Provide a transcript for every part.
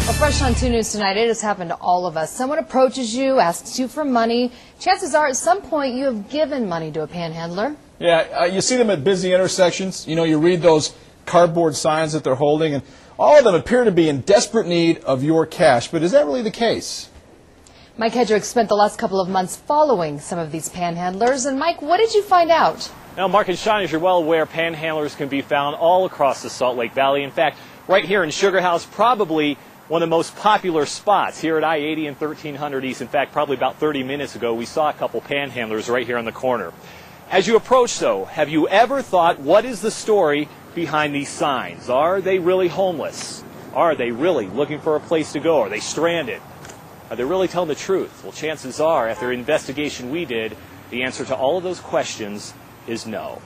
Well, fresh on 2 News tonight, it has happened to all of us. Someone approaches you, asks you for money. Chances are at some point you have given money to a panhandler. Yeah, you see them at busy intersections. You know, you read those cardboard signs that they're holding, and all of them appear to be in desperate need of your cash. But is that really the case? Mike Hedrick spent the last couple of months following some of these panhandlers. And Mike, what did you find out? Now, Mark and Sean, as you're well aware, panhandlers can be found all across the Salt Lake Valley. In fact, right here in Sugar House, probably one of the most popular spots here at I-80 and 1300 East. In fact, probably about 30 minutes ago, we saw a couple panhandlers right here on the corner. As you approach, though, have you ever thought, what is the story behind these signs? Are they really homeless? Are they really looking for a place to go? Are they stranded? Are they really telling the truth? Well, chances are, after an investigation we did, the answer to all of those questions is no.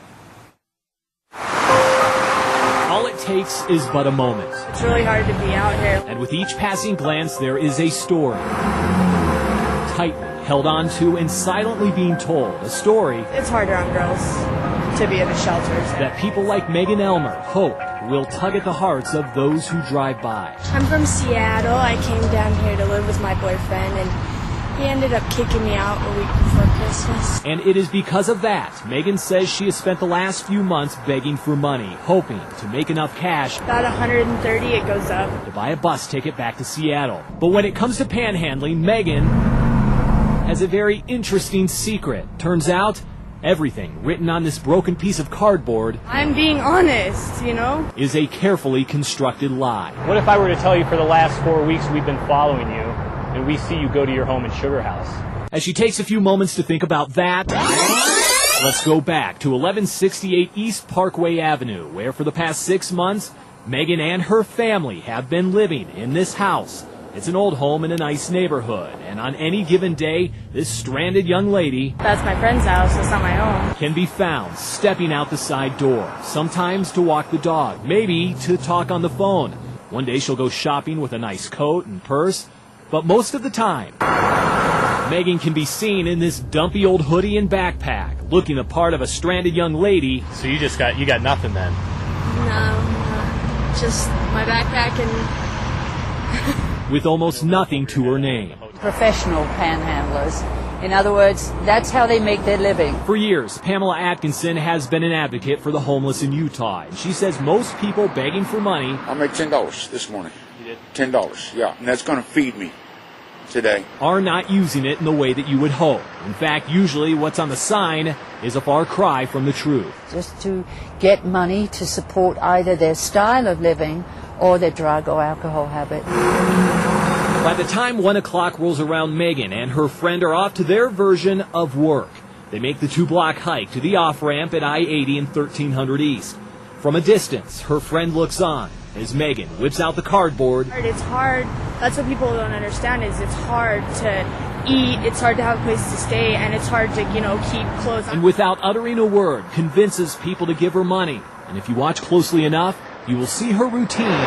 All it takes is but a moment. It's really hard to be out here. And with each passing glance, there is a story. Tightly held on to and silently being told. A story It's harder on girls to be in the shelters. that people like Megan Elmer hope will tug at the hearts of those who drive by. I'm from Seattle. I came down here to live with my boyfriend, and he ended up kicking me out a week before Christmas. And it is because of that, Megan says she has spent the last few months begging for money, hoping to make enough cash About 130, it goes up. to buy a bus ticket back to Seattle. But when it comes to panhandling, Megan has a very interesting secret. Turns out, everything written on this broken piece of cardboard I'm being honest, you know? is a carefully constructed lie. What if I were to tell you for the last 4 weeks we've been following you and we see you go to your home in Sugar House? As she takes a few moments to think about that, let's go back to 1168 East Parkway Avenue, where for the past 6 months, Megan and her family have been living in this house. It's an old home in a nice neighborhood, and on any given day, this stranded young lady That's my friend's house. It's not my own. can be found stepping out the side door, sometimes to walk the dog, maybe to talk on the phone. One day she'll go shopping with a nice coat and purse, but most of the time, Megan can be seen in this dumpy old hoodie and backpack, looking the part of a stranded young lady. So you got nothing then? No, just my backpack and... with almost nothing to her name. Professional panhandlers. In other words, that's how they make their living. For years, Pamela Atkinson has been an advocate for the homeless in Utah, and she says most people begging for money I made $10 this morning. You did? $10, yeah, and that's going to feed me today. are not using it in the way that you would hope. In fact, usually what's on the sign is a far cry from the truth. Just to get money to support either their style of living or their drug or alcohol habit. By the time 1 o'clock rolls around, Megan and her friend are off to their version of work. They make the 2-block hike to the off-ramp at I-80 and 1300 East. From a distance, her friend looks on as Megan whips out the cardboard. It's hard. That's what people don't understand is it's hard to eat, it's hard to have a place to stay, and it's hard to, keep clothes on. And without uttering a word, convinces people to give her money. And if you watch closely enough, you will see her routine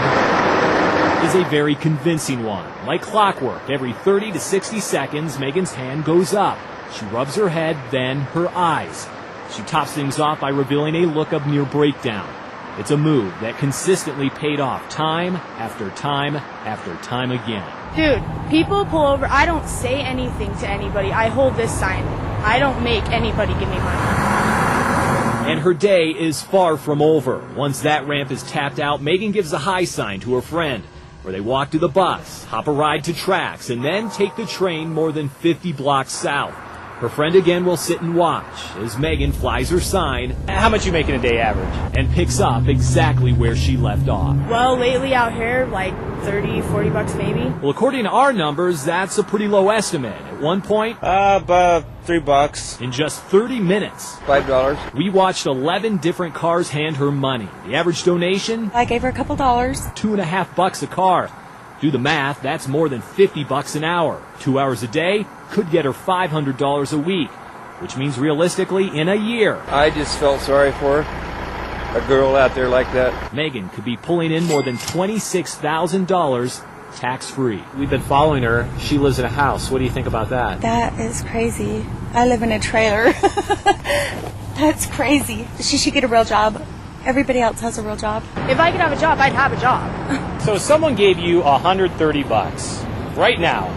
is a very convincing one. Like clockwork, every 30 to 60 seconds, Megan's hand goes up. She rubs her head, then her eyes. She tops things off by revealing a look of near breakdown. It's a move that consistently paid off time after time after time again. Dude, people pull over. I don't say anything to anybody. I hold this sign. I don't make anybody give me money. And her day is far from over. Once that ramp is tapped out, Megan gives a high sign to her friend, where they walk to the bus, hop a ride to tracks, and then take the train more than 50 blocks south. Her friend again will sit and watch as Megan flies her sign. How much you make in a day average? And picks up exactly where she left off. Well, lately out here, like 30, 40 bucks maybe. Well, according to our numbers, that's a pretty low estimate. At one point, About $3. in just 30 minutes, $5. we watched 11 different cars hand her money. The average donation, I gave her a couple dollars. $2.50 a car. Do the math, that's more than $50 an hour. 2 hours a day could get her $500 a week, which means realistically, in a year, I just felt sorry for her. A girl out there like that. Megan could be pulling in more than $26,000 tax-free. We've been following her. She lives in a house. What do you think about that? That is crazy. I live in a trailer. That's crazy. She should get a real job Everybody else has a real job. If I could have a job, I'd have a job. So if someone gave you $130 right now,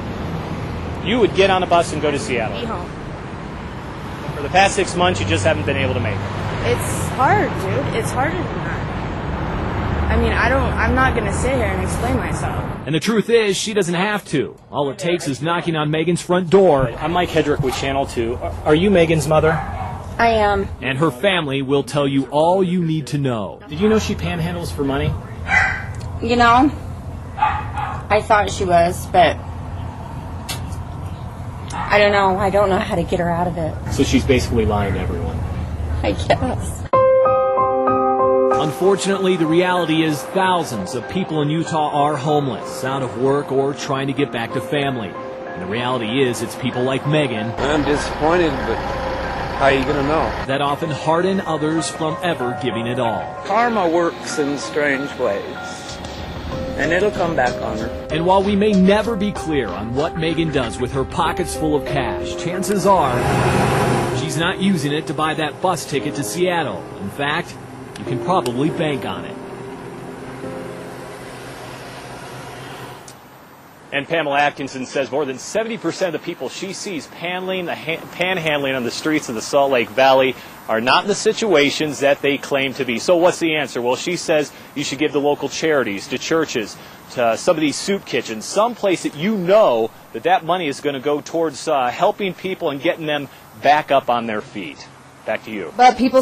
you would get on a bus and go to Be Seattle. home. For the past 6 months, you just haven't been able to make it. It's hard, dude. It's harder than that. I mean, I'm not going to sit here and explain myself. And the truth is, she doesn't have to. All it takes is knocking on Megan's front door. I'm Mike Hedrick with Channel 2. Are you Megan's mother? I am. And her family will tell you all you need to know. Did you know she panhandles for money? You know, I thought she was, but I don't know. I don't know how to get her out of it. So she's basically lying to everyone. I guess. Unfortunately, the reality is thousands of people in Utah are homeless, out of work, or trying to get back to family. And the reality is it's people like Megan I'm disappointed, but how are you going to know? that often harden others from ever giving it all. Karma works in strange ways, and it'll come back on her. And while we may never be clear on what Megan does with her pockets full of cash, chances are she's not using it to buy that bus ticket to Seattle. In fact, you can probably bank on it. And Pamela Atkinson says more than 70% of the people she sees panhandling on the streets of the Salt Lake Valley are not in the situations that they claim to be. So what's the answer? Well, she says you should give to local charities, to churches, to some of these soup kitchens, some place that you know that money is going to go towards helping people and getting them back up on their feet. Back to you. But people